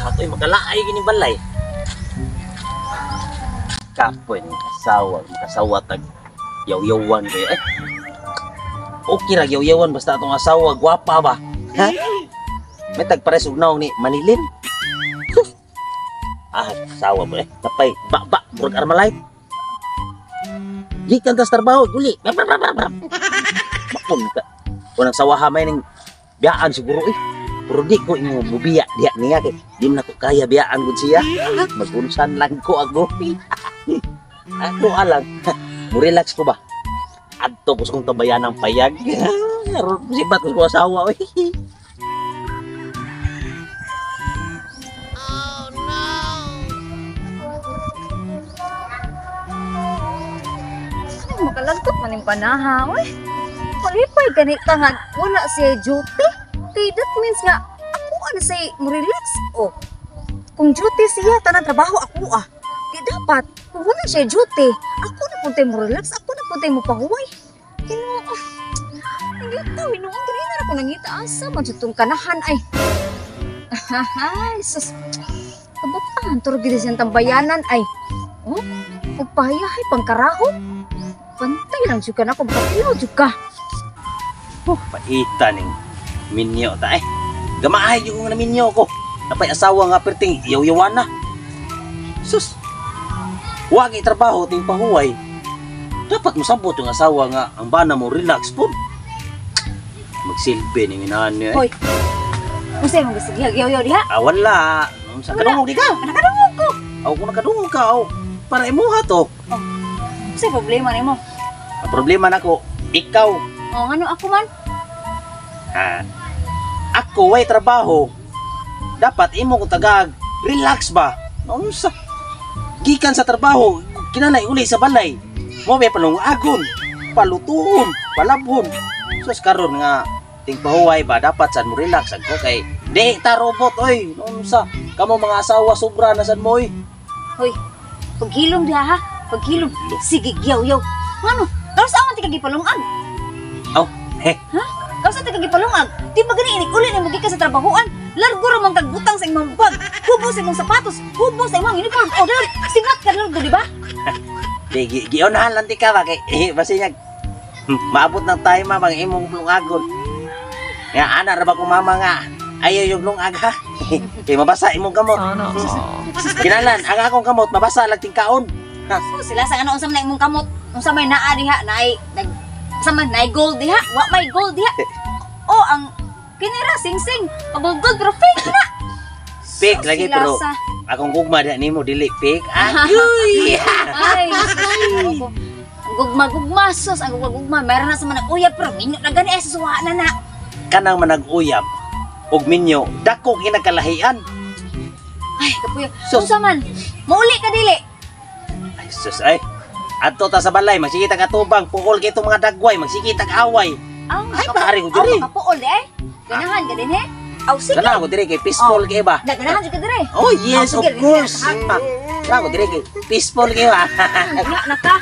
Ato'y magkalaay gini balay. Kapoy ng kasawa tag yaw-yawan kayo eh. Okay ra yaw-yawan basta atong asawa gwapa ba? Ha? May tagpares og naong ni Manilin. Asawa mo eh. Tapay ba murag Armalite. Gikan tas trabaho guli. Bakon ka. Unang sawaha may ning biyaan siguro eh. Pero di ko imo bubiya diha niya kay di man ako kaya biyaan gud siya. Magunsan lang ko ako. Ako alang. Mo relax ko ba? Adto ko kung tabayan ng payag. Aron sibat ko asawa oy. Makalagkot man yung panaha, oy. Malipay ganita nga, wala siya duty. Kaya that means nga, ako ano siya mo-relax. Oh, kung duty siya, tanang trabaho ako Di dapat, kung wala siya duty, ako na punta mo-relax, ako na punta mo pahuway. Hindi ito, inuong ganina na ako nangita asa, magsutong kanahan ay. Ay, sus. Kabataan, turog gini siyang tambayanan ay. Oh, pagpahayahay, pangkaraho. Pantay lang juga na kung pakilaw juga. Paita ning minyo ta eh. Gamahay yung na minyo ko. Napay asawa nga perting yaw-yawan na. Sus. Wagi trabaho ting pahuway. Dapat mo sabot yung asawa nga ang bana mo relax po. Magsilbi ning inahan niya. Hoy. Unsay mo gusto yaw-yaw diha? Wala. Sa kadungog di ka. Nakadungog ko. Aw kung nakadungog ka aw para imuha to. Unsay problema nimo? Ang problema nako, ikaw. Oh, ano ako man? Ako way trabaho. Dapat imo ko tagag relax ba? Unsa? Gikan sa trabaho, kinalay uli sa balay. Mo may palungagon, palutuon, palabhon. Sus karon nga ting pahuway ba dapat sad mo relax ako kay di ta robot oy. Unsa? Kamo mga asawa sobra na sad mo oy. Hoy. Paghilom diha ha. Paghilom. Sige yaw-yaw. Ngano? Daw sa aman ti kagipalungag. Aw, he. Ha? Daw sa ti kagipalungag. Di ba gani inik-uli ni magikan sa trabahoan? Largo ra man kag butang sa imong bag. Hubo sa imong sapatos, hubo sa imong uniform. O dali, singat ka largo di ba? Gionahan lang ti ka ba kay basi niya maabot ng time mga imong lungagon. Nga ana ra ba ko mama nga ayaw yung lungag ha. Kay mabasa imong kamot. Kinalan ang akong kamot mabasa lang ting kaon. So, sila sa ano unsa man imong kamot? Unsa may naa diha, naay unsa man naay gold diha? Wa may gold diha. Oh, ang kinira sing-sing. Gold pero fake na. Fake lagi pero akong gugma diha nimo dili fake. Agoy. Ay. Gugma sus, ang gugma meron na sa manag uyab pero minyo na gani sa suwa na. Kanang manag-uyab og minyo dako kinakalahian. Ay, kapuyo. Unsa man? Mauli ka dili. Ay sus ay. Adto ta sa balay magsikita ka tubang puol kay itong mga dagway magsikita ka away. Ay pare ko diri. Kapuol di eh. Ganahan ka din eh. Aw sige. Kana ko diri kay peaceful kay ba? Ganahan jud ka dire. Oh yes, of course. Kana ko diri kay peaceful kay ba? Naka.